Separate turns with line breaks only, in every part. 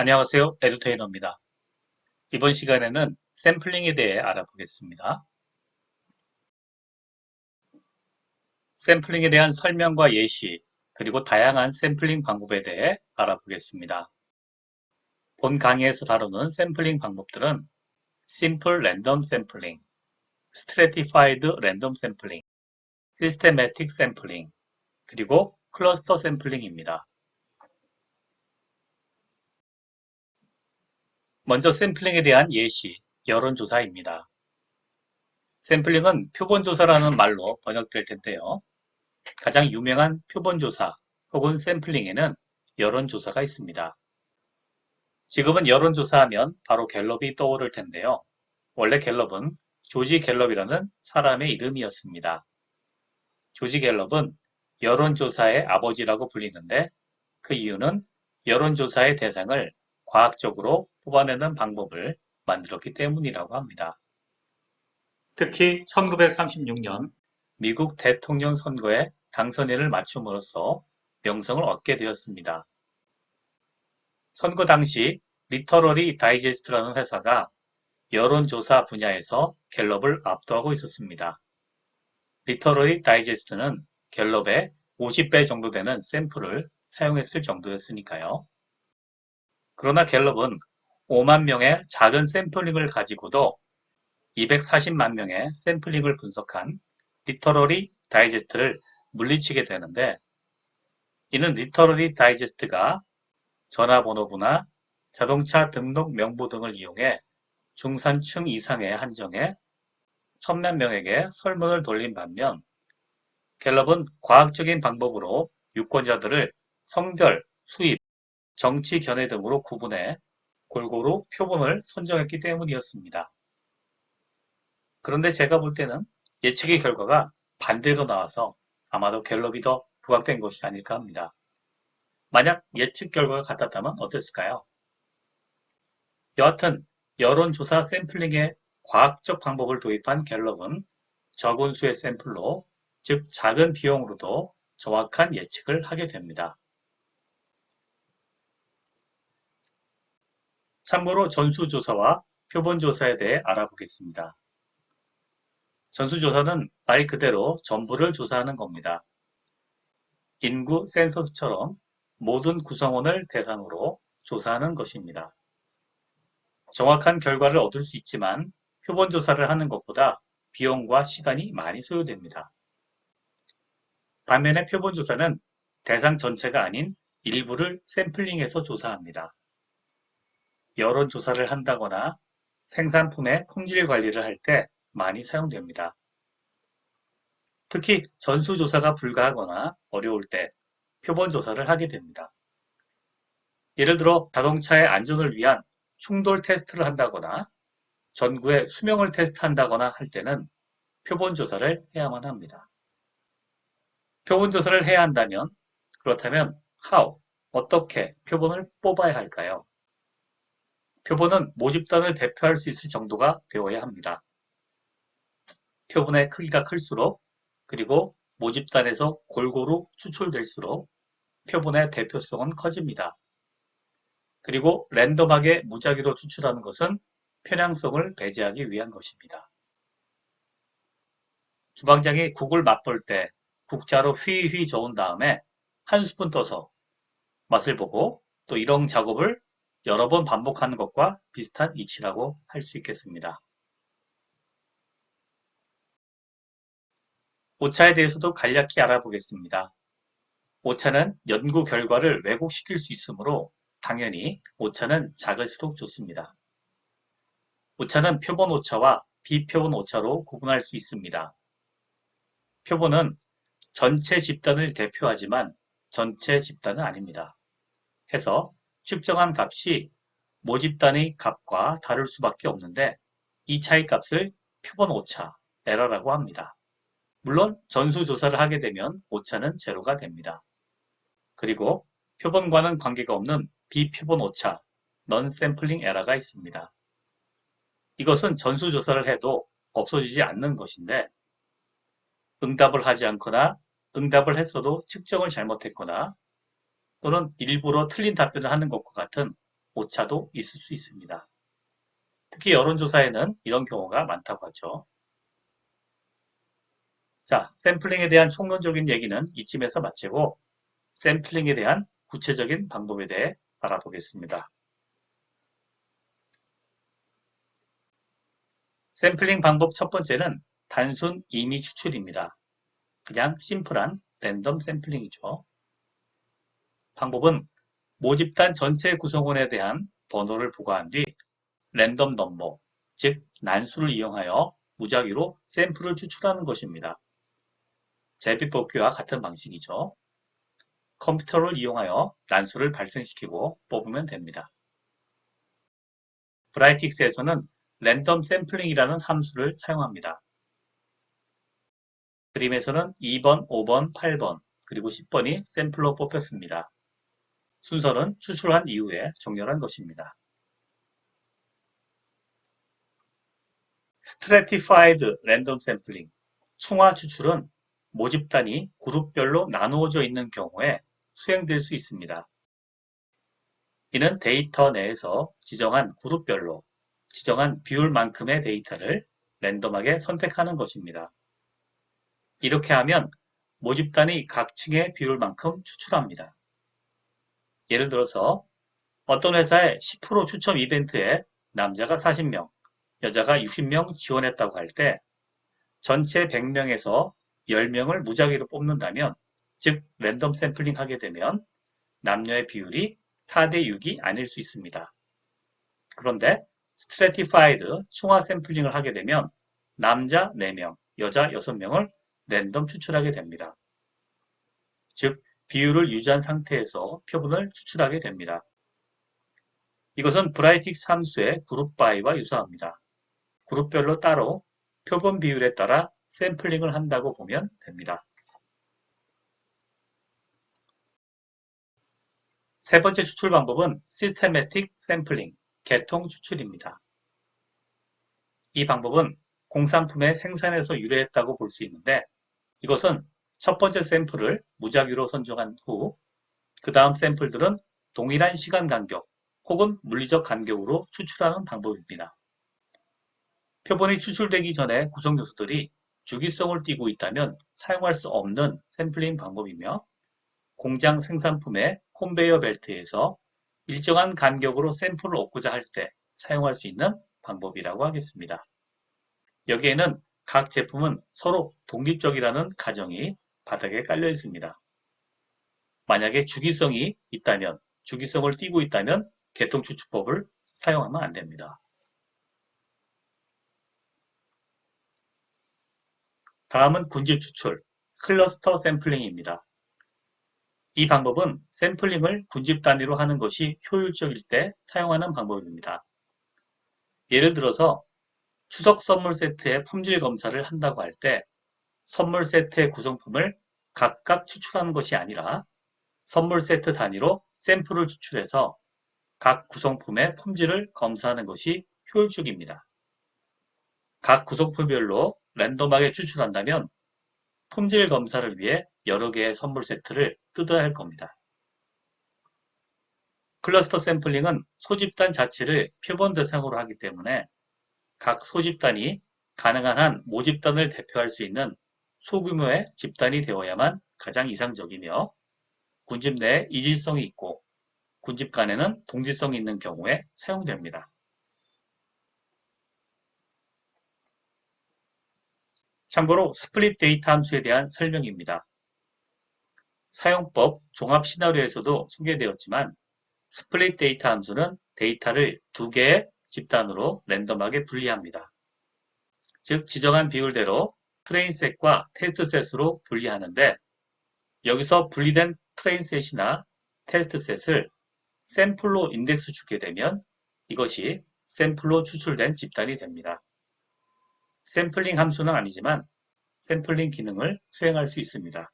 안녕하세요. 에듀테이너입니다. 이번 시간에는 샘플링에 대해 알아보겠습니다. 샘플링에 대한 설명과 예시, 그리고 다양한 샘플링 방법에 대해 알아보겠습니다. 본 강의에서 다루는 샘플링 방법들은 Simple Random Sampling, Stratified Random Sampling, Systematic Sampling, 그리고 클러스터 샘플링입니다. 먼저 샘플링에 대한 예시, 여론조사입니다. 샘플링은 표본조사라는 말로 번역될 텐데요. 가장 유명한 표본조사 혹은 샘플링에는 여론조사가 있습니다. 지금은 여론조사하면 바로 갤럽이 떠오를 텐데요. 원래 갤럽은 조지 갤럽이라는 사람의 이름이었습니다. 조지 갤럽은 여론조사의 아버지라고 불리는데 그 이유는 여론조사의 대상을 과학적으로 뽑아내는 방법을 만들었기 때문이라고 합니다. 특히 1936년 미국 대통령 선거에 당선인을 맞춤으로써 명성을 얻게 되었습니다. 선거 당시 리터러리 다이제스트라는 회사가 여론조사 분야에서 갤럽을 압도하고 있었습니다. 리터러리 다이제스트는 갤럽의 50배 정도 되는 샘플을 사용했을 정도였으니까요. 그러나 갤럽은 5만 명의 작은 샘플링을 가지고도 240만 명의 샘플링을 분석한 리터러리 다이제스트를 물리치게 되는데 이는 리터러리 다이제스트가 전화번호부나 자동차 등록 명부 등을 이용해 중산층 이상의 한정에 천만 명에게 설문을 돌린 반면 갤럽은 과학적인 방법으로 유권자들을 성별, 수입, 정치 견해 등으로 구분해 골고루 표본을 선정했기 때문이었습니다. 그런데 제가 볼 때는 예측의 결과가 반대로 나와서 아마도 갤럽이 더 부각된 것이 아닐까 합니다. 만약 예측 결과가 같았다면 어땠을까요? 여하튼 여론조사 샘플링의 과학적 방법을 도입한 갤럽은 적은 수의 샘플로, 즉 작은 비용으로도 정확한 예측을 하게 됩니다. 참고로 전수조사와 표본조사에 대해 알아보겠습니다. 전수조사는 말 그대로 전부를 조사하는 겁니다. 인구 센서스처럼 모든 구성원을 대상으로 조사하는 것입니다. 정확한 결과를 얻을 수 있지만 표본조사를 하는 것보다 비용과 시간이 많이 소요됩니다. 반면에 표본조사는 대상 전체가 아닌 일부를 샘플링해서 조사합니다. 여론조사를 한다거나 생산품의 품질 관리를 할 때 많이 사용됩니다. 특히 전수조사가 불가하거나 어려울 때 표본조사를 하게 됩니다. 예를 들어 자동차의 안전을 위한 충돌 테스트를 한다거나 전구의 수명을 테스트한다거나 할 때는 표본조사를 해야만 합니다. 표본조사를 해야 한다면 그렇다면 how, 어떻게 표본을 뽑아야 할까요? 표본은 모집단을 대표할 수 있을 정도가 되어야 합니다. 표본의 크기가 클수록 그리고 모집단에서 골고루 추출될수록 표본의 대표성은 커집니다. 그리고 랜덤하게 무작위로 추출하는 것은 편향성을 배제하기 위한 것입니다. 주방장이 국을 맛볼 때 국자로 휘휘 저은 다음에 한 스푼 떠서 맛을 보고 또 이런 작업을 여러 번 반복하는 것과 비슷한 이치라고 할 수 있겠습니다. 오차에 대해서도 간략히 알아보겠습니다. 오차는 연구 결과를 왜곡시킬 수 있으므로 당연히 오차는 작을수록 좋습니다. 오차는 표본 오차와 비표본 오차로 구분할 수 있습니다. 표본은 전체 집단을 대표하지만 전체 집단은 아닙니다. 해서 측정한 값이 모집단의 값과 다를 수밖에 없는데 이 차이 값을 표본 오차, 에러라고 합니다. 물론 전수조사를 하게 되면 오차는 제로가 됩니다. 그리고 표본과는 관계가 없는 비표본 오차, non-sampling error가 있습니다. 이것은 전수조사를 해도 없어지지 않는 것인데 응답을 하지 않거나 응답을 했어도 측정을 잘못했거나 또는 일부러 틀린 답변을 하는 것과 같은 오차도 있을 수 있습니다. 특히 여론조사에는 이런 경우가 많다고 하죠. 자, 샘플링에 대한 총론적인 얘기는 이쯤에서 마치고 샘플링에 대한 구체적인 방법에 대해 알아보겠습니다. 샘플링 방법 첫 번째는 단순 임의 추출입니다. 그냥 심플한 랜덤 샘플링이죠. 방법은 모집단 전체 구성원에 대한 번호를 부과한 뒤 랜덤 넘버, 즉 난수를 이용하여 무작위로 샘플을 추출하는 것입니다. 제비뽑기와 같은 방식이죠. 컴퓨터를 이용하여 난수를 발생시키고 뽑으면 됩니다. 브라이틱스에서는 랜덤 샘플링이라는 함수를 사용합니다. 그림에서는 2번, 5번, 8번, 그리고 10번이 샘플로 뽑혔습니다. 순서는 추출한 이후에 정렬한 것입니다. Stratified Random Sampling, 충화 추출은 모집단이 그룹별로 나누어져 있는 경우에 수행될 수 있습니다. 이는 데이터 내에서 지정한 그룹별로 지정한 비율만큼의 데이터를 랜덤하게 선택하는 것입니다. 이렇게 하면 모집단이 각 층의 비율만큼 추출합니다. 예를 들어서 어떤 회사의 10% 추첨 이벤트에 남자가 40명, 여자가 60명 지원했다고 할 때 전체 100명에서 10명을 무작위로 뽑는다면, 즉 랜덤 샘플링 하게 되면 남녀의 비율이 4대 6이 아닐 수 있습니다. 그런데 스트래티파이드 충화 샘플링을 하게 되면 남자 4명, 여자 6명을 랜덤 추출하게 됩니다. 즉 비율을 유지한 상태에서 표본을 추출하게 됩니다. 이것은 브라이틱스 함수의 그룹 바이와 유사합니다. 그룹별로 따로 표본 비율에 따라 샘플링을 한다고 보면 됩니다. 세 번째 추출 방법은 시스테매틱 샘플링, 계통 추출입니다. 이 방법은 공산품의 생산에서 유래했다고 볼 수 있는데, 이것은 첫 번째 샘플을 무작위로 선정한 후 그 다음 샘플들은 동일한 시간 간격 혹은 물리적 간격으로 추출하는 방법입니다. 표본이 추출되기 전에 구성 요소들이 주기성을 띠고 있다면 사용할 수 없는 샘플링 방법이며, 공장 생산품의 컨베이어 벨트에서 일정한 간격으로 샘플을 얻고자 할 때 사용할 수 있는 방법이라고 하겠습니다. 여기에는 각 제품은 서로 독립적이라는 가정이 바닥에 깔려 있습니다. 만약에 주기성이 있다면, 주기성을 띠고 있다면 계통추출법을 사용하면 안 됩니다. 다음은 군집 추출, 클러스터 샘플링입니다. 이 방법은 샘플링을 군집 단위로 하는 것이 효율적일 때 사용하는 방법입니다. 예를 들어서 추석 선물 세트의 품질 검사를 한다고 할 때 선물 세트의 구성품을 각각 추출하는 것이 아니라 선물 세트 단위로 샘플을 추출해서 각 구성품의 품질을 검사하는 것이 효율적입니다. 각 구성품별로 랜덤하게 추출한다면 품질 검사를 위해 여러 개의 선물 세트를 뜯어야 할 겁니다. 클러스터 샘플링은 소집단 자체를 표본 대상으로 하기 때문에 각 소집단이 가능한 한 모집단을 대표할 수 있는 소규모의 집단이 되어야만 가장 이상적이며, 군집 내에 이질성이 있고 군집 간에는 동질성이 있는 경우에 사용됩니다. 참고로 스플릿 데이터 함수에 대한 설명입니다. 사용법 종합 시나리오에서도 소개되었지만 스플릿 데이터 함수는 데이터를 두 개의 집단으로 랜덤하게 분리합니다. 즉 지정한 비율대로 트레인셋과 테스트셋으로 분리하는데, 여기서 분리된 트레인셋이나 테스트셋을 샘플로 인덱스 주게 되면 이것이 샘플로 추출된 집단이 됩니다. 샘플링 함수는 아니지만 샘플링 기능을 수행할 수 있습니다.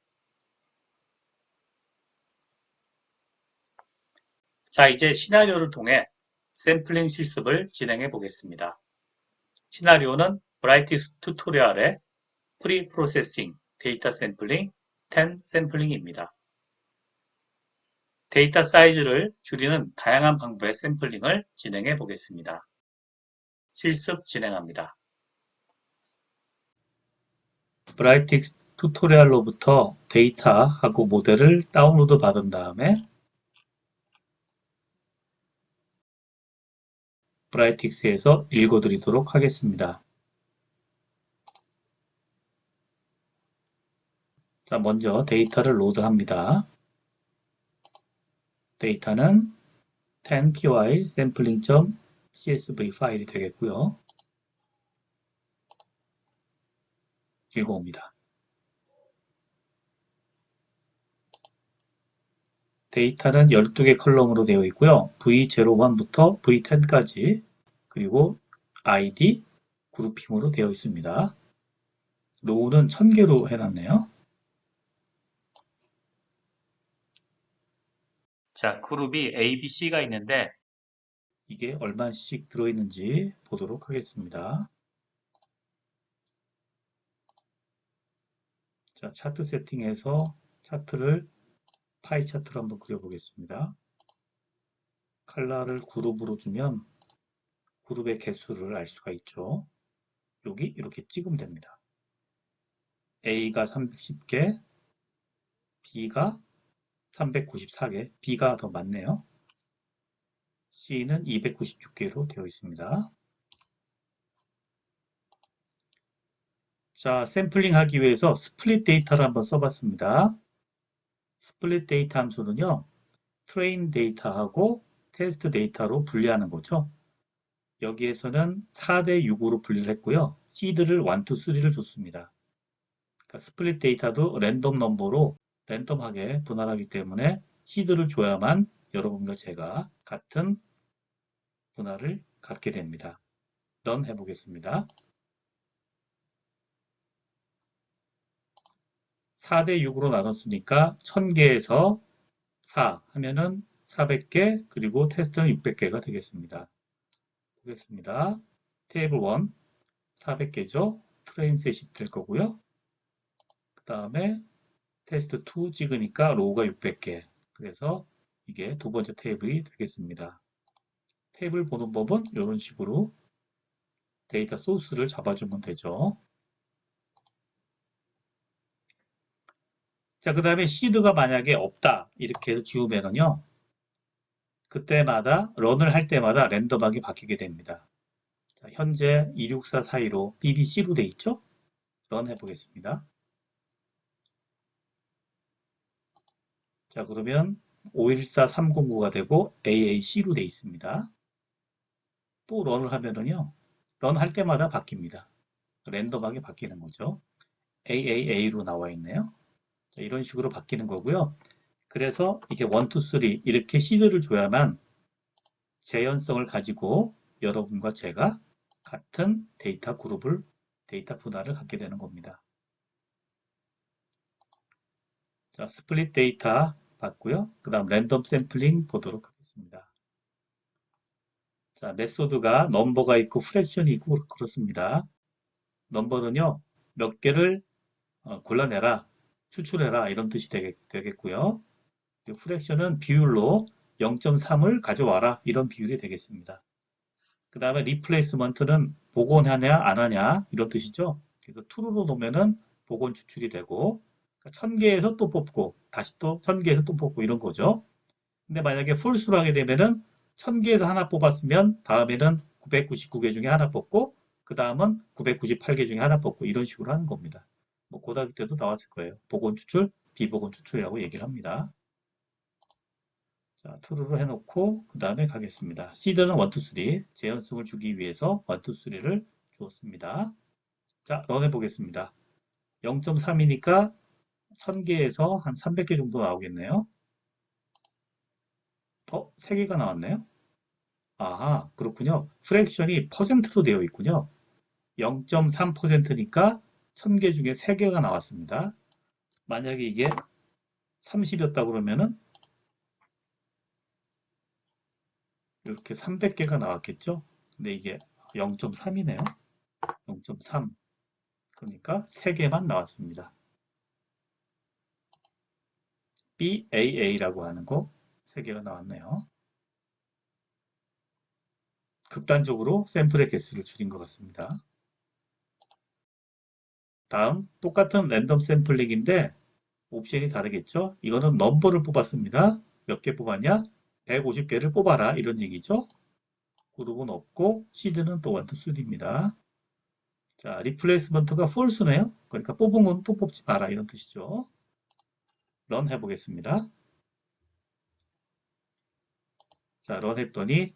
자, 이제 시나리오를 통해 샘플링 실습을 진행해 보겠습니다. 시나리오는 브라이틱스 튜토리얼의 프리 프로세싱 데이터 샘플링 10 샘플링입니다. 데이터 사이즈를 줄이는 다양한 방법의 샘플링을 진행해 보겠습니다. 실습 진행합니다. 브라이틱스 튜토리얼로부터 데이터하고 모델을 다운로드 받은 다음에 브라이틱스에서 읽어드리도록 하겠습니다. 자, 먼저 데이터를 로드합니다. 데이터는 10py sampling.csv 파일이 되겠고요. 읽어옵니다. 데이터는 12개 컬럼으로 되어 있고요. V01부터 V10까지 그리고 ID, 그룹핑으로 되어 있습니다. 로우는 1000개로 해놨네요. 자, 그룹이 A, B, C가 있는데 이게 얼마씩 들어있는지 보도록 하겠습니다. 자, 차트 세팅에서 차트를 파이 차트를 한번 그려보겠습니다. 컬러를 그룹으로 주면 그룹의 개수를 알 수가 있죠. 여기 이렇게 찍으면 됩니다. A가 310개, B가 394개, B가 더 많네요. C는 296개로 되어 있습니다. 자, 샘플링 하기 위해서 스플릿 데이터를 한번 써봤습니다. 스플릿 데이터 함수는요, 트레인 데이터하고 테스트 데이터로 분리하는 거죠. 여기에서는 4대 6으로 분리를 했고요. 시드를 1, 2, 3를 줬습니다. 그러니까 스플릿 데이터도 랜덤 넘버로 랜덤하게 분할하기 때문에 시드를 줘야만 여러분과 제가 같은 분할을 갖게 됩니다. 런 해보겠습니다. 4대 6으로 나눴으니까 1000개에서 4 하면은 400개 그리고 테스트는 600개가 되겠습니다. 보겠습니다. 테이블 1 400개죠. 트레인 셋이 될 거고요. 그 다음에 테스트 2 찍으니까 로우가 600개. 그래서 이게 두 번째 테이블이 되겠습니다. 테이블 보는 법은 이런 식으로 데이터 소스를 잡아주면 되죠. 자, 그 다음에 시드가 만약에 없다. 이렇게 해서 지우면은요. 그때마다 런을 할 때마다 랜덤하게 바뀌게 됩니다. 자, 현재 26442로 BBC로 돼 있죠? 런 해보겠습니다. 자, 그러면 514309가 되고 AAC로 돼 있습니다. 또 런을 하면은요. 런 할 때마다 바뀝니다. 랜덤하게 바뀌는 거죠. AAA로 나와 있네요. 자, 이런 식으로 바뀌는 거고요. 그래서 이게 1, 2, 3 이렇게 시드를 줘야만 재현성을 가지고 여러분과 제가 같은 데이터 그룹을, 데이터 분할을 갖게 되는 겁니다. 자, 스플릿 데이터 봤고요. 그 다음 랜덤 샘플링 보도록 하겠습니다. 자, 메소드가 넘버가 있고 프랙션이 있고 그렇습니다. 넘버는요, 몇 개를 골라내라, 추출해라 이런 뜻이 되겠고요. 프랙션은 비율로 0.3을 가져와라 이런 비율이 되겠습니다. 그 다음에 리플레이스먼트는 복원하냐 안 하냐 이런 뜻이죠. 그래서 true로 놓으면은 복원 추출이 되고 1000개에서 또 뽑고 다시 또 1000개에서 또 뽑고 이런 거죠. 근데 만약에 false로 하게 되면은 1000개에서 하나 뽑았으면 다음에는 999개 중에 하나 뽑고 그 다음은 998개 중에 하나 뽑고 이런 식으로 하는 겁니다. 뭐 고등학교 때도 나왔을 거예요. 복원 추출, 비복원 추출이라고 얘기를 합니다. 자, true로 해놓고 그 다음에 가겠습니다. 시드는 1, 2, 3 재현성을 주기 위해서 1, 2, 3를 주었습니다. 자, 런 해보겠습니다. 0.3이니까 1000개에서 한 300개 정도 나오겠네요. 3개가 나왔네요. 아하, 그렇군요. 프랙션이 퍼센트로 되어 있군요. 0.3%니까 1000개 중에 3개가 나왔습니다. 만약에 이게 30이었다 그러면은 이렇게 300개가 나왔겠죠? 근데 이게 0.3이네요. 0.3. 그러니까 3개만 나왔습니다. BAA라고 하는 거 3개가 나왔네요. 극단적으로 샘플의 개수를 줄인 것 같습니다. 다음 똑같은 랜덤 샘플링인데 옵션이 다르겠죠? 이거는 넘버를 뽑았습니다. 몇 개 뽑았냐? 150개를 뽑아라 이런 얘기죠. 그룹은 없고 시드는 또 1, 2, 3입니다. 자, 리플레이스먼트가 false네요. 그러니까 뽑은 건 또 뽑지 마라 이런 뜻이죠. 런 해보겠습니다. 자, 런 했더니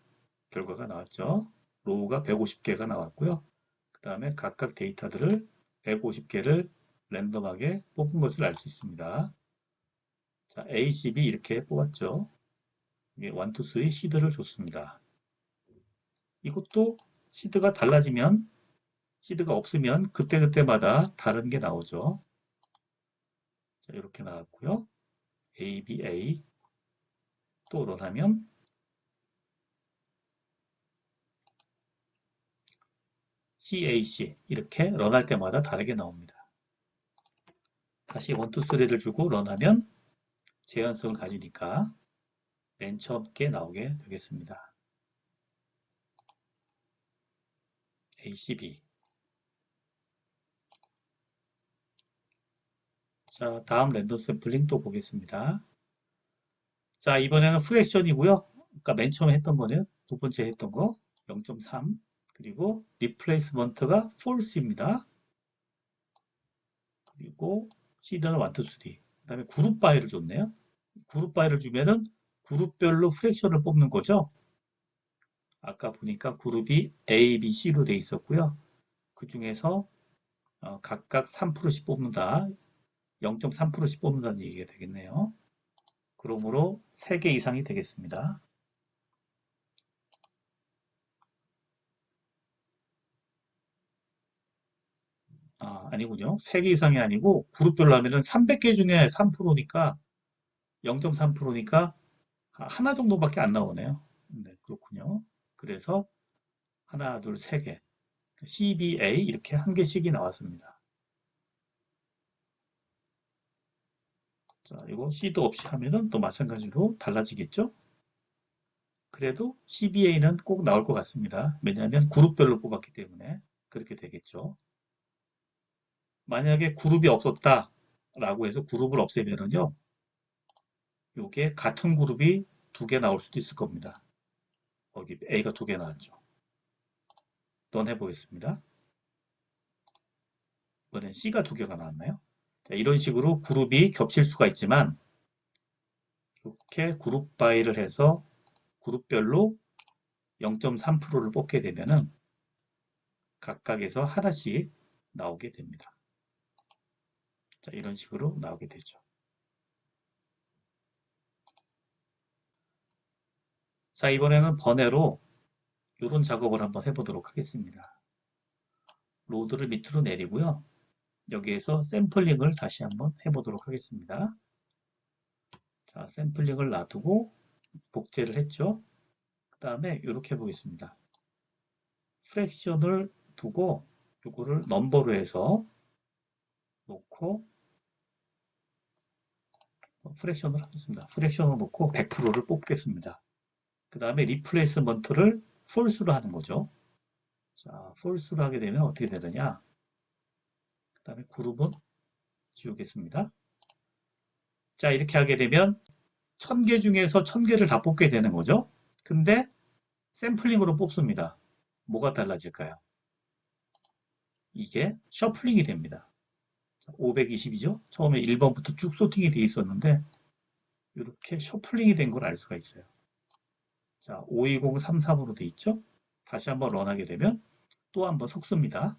결과가 나왔죠. 로우가 150개가 나왔고요. 그 다음에 각각 데이터들을 150개를 랜덤하게 뽑은 것을 알 수 있습니다. 자, A, C, B 이렇게 뽑았죠. 1, 2, 3 시드를 줬습니다. 이것도 시드가 달라지면 시드가 없으면 그때그때마다 다른 게 나오죠. 자, 이렇게 나왔고요. A, B, A 또 런하면 C, A, C 이렇게 런할 때마다 다르게 나옵니다. 다시 1, 2, 3를 주고 런하면 재현성을 가지니까 맨 처음 게 나오게 되겠습니다. A, C, B. 자, 다음 랜덤 샘플링 또 보겠습니다. 자, 이번에는 프랙션이고요. 그러니까 맨 처음에 했던 거는 두 번째 했던 거 0.3 그리고 리플레이스먼트가 false입니다. 그리고 시드는 1, 2, 3. 그 다음에 그룹 바이를 줬네요. 그룹 바이를 주면은 그룹별로 프랙션을 뽑는 거죠. 아까 보니까 그룹이 A, B, C로 돼 있었고요. 그 중에서 각각 3%씩 뽑는다. 0.3%씩 뽑는다는 얘기가 되겠네요. 그러므로 3개 이상이 되겠습니다. 아니군요. 3개 이상이 아니고 그룹별로 하면은 300개 중에 3%니까 0.3%니까 하나 정도밖에 안 나오네요. 네, 그렇군요. 그래서 하나, 둘, 세 개. CBA 이렇게 한 개씩이 나왔습니다. 자, 이거 C도 없이 하면은 또 마찬가지로 달라지겠죠? 그래도 CBA는 꼭 나올 것 같습니다. 왜냐하면 그룹별로 뽑았기 때문에 그렇게 되겠죠. 만약에 그룹이 없었다라고 해서 그룹을 없애면은요, 이게 같은 그룹이 2개 나올 수도 있을 겁니다. 거기 A가 2개 나왔죠. 넌 해보겠습니다. 이번엔 C가 2개가 나왔나요? 자, 이런 식으로 그룹이 겹칠 수가 있지만 이렇게 그룹 바이를 해서 그룹별로 0.3%를 뽑게 되면은 각각에서 하나씩 나오게 됩니다. 자, 이런 식으로 나오게 되죠. 자, 이번에는 번외로 이런 작업을 한번 해보도록 하겠습니다. 로드를 밑으로 내리고요. 여기에서 샘플링을 다시 한번 해보도록 하겠습니다. 자, 샘플링을 놔두고 복제를 했죠. 그 다음에 이렇게 해보겠습니다. 프랙션을 두고 이거를 넘버로 해서 놓고 프랙션을 하겠습니다. 프랙션을 놓고 100%를 뽑겠습니다. 그 다음에 리플레이스먼트를 폴스로 하는 거죠. 자, 폴스로 하게 되면 어떻게 되느냐? 그 다음에 그룹은 지우겠습니다. 자, 이렇게 하게 되면 1000개 중에서 1000개를 다 뽑게 되는 거죠. 근데 샘플링으로 뽑습니다. 뭐가 달라질까요? 이게 셔플링이 됩니다. 520이죠? 처음에 1번부터 쭉 소팅이 되어 있었는데 이렇게 셔플링이 된 걸 알 수가 있어요. 자, 52033으로 되어 있죠? 다시 한번 런하게 되면 또 한번 섞습니다.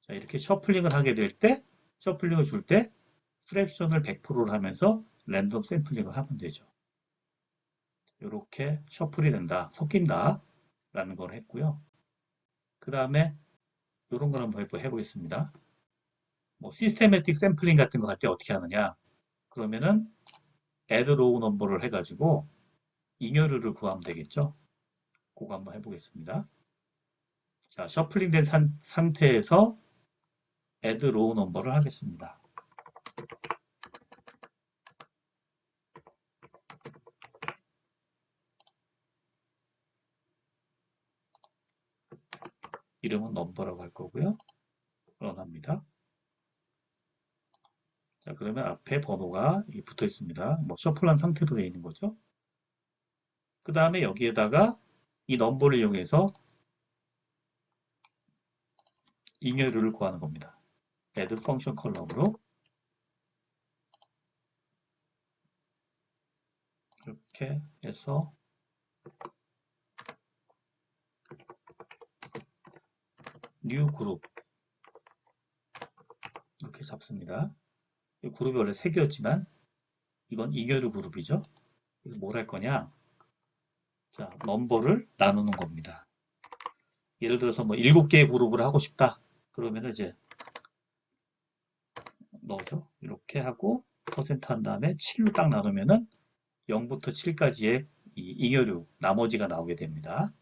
자, 이렇게 셔플링을 하게 될 때, 셔플링을 줄 때 프랙션을 100%를 하면서 랜덤 샘플링을 하면 되죠. 이렇게 셔플이 된다, 섞인다 라는 걸 했고요. 그 다음에 이런 걸 한번 해보겠습니다. 뭐 시스테매틱 샘플링 같은 거 할 때 어떻게 하느냐? 그러면은 add row number를 해가지고 잉여류를 구하면 되겠죠? 그거 한번 해보겠습니다. 자, 셔플링 된 상태에서 add row number를 하겠습니다. 이름은 넘버라고 할 거고요. 런합니다. 자, 그러면 앞에 번호가 붙어 있습니다. 뭐 셔플한 상태로 되어 있는 거죠. 그 다음에 여기에다가 이 넘버를 이용해서 잉여류를 구하는 겁니다. add function 컬럼으로 이렇게 해서 new 그룹 이렇게 잡습니다. 이 그룹이 원래 3개였지만 이건 잉여류 그룹이죠. 그래서 뭘 할 거냐? 자, 넘버를 나누는 겁니다. 예를 들어서 뭐 7개의 그룹을 하고 싶다. 그러면 이제 넣어줘. 이렇게 하고 퍼센트 한 다음에 7로 딱 나누면은 0부터 7까지의 이 잉여류 나머지가 나오게 됩니다.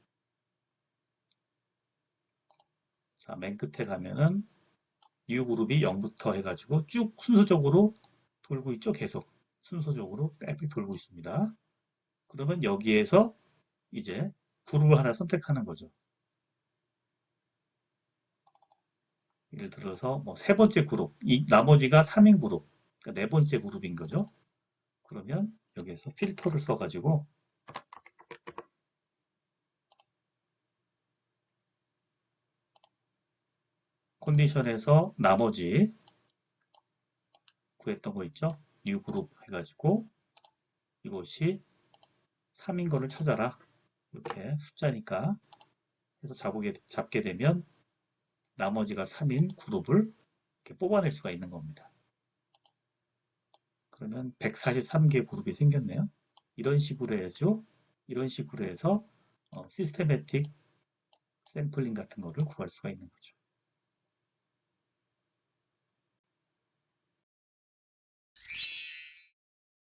자, 맨 끝에 가면은 new 그룹이 0부터 해가지고 쭉 순서적으로 돌고 있죠. 계속 순서적으로 빽빽 돌고 있습니다. 그러면 여기에서 이제 그룹을 하나 선택하는 거죠. 예를 들어서 뭐 3번째 그룹, 이 나머지가 3인 그룹, 그러니까 4번째 그룹인 거죠. 그러면 여기에서 필터를 써가지고 컨디션에서 나머지 구했던 거 있죠? 뉴 그룹 해가지고 이것이 3인 거를 찾아라. 이렇게 숫자니까 해서 잡게 되면 나머지가 3인 그룹을 이렇게 뽑아낼 수가 있는 겁니다. 그러면 143개 그룹이 생겼네요. 이런 식으로 해서 이런 식으로 해서 시스테매틱 샘플링 같은 거를 구할 수가 있는 거죠.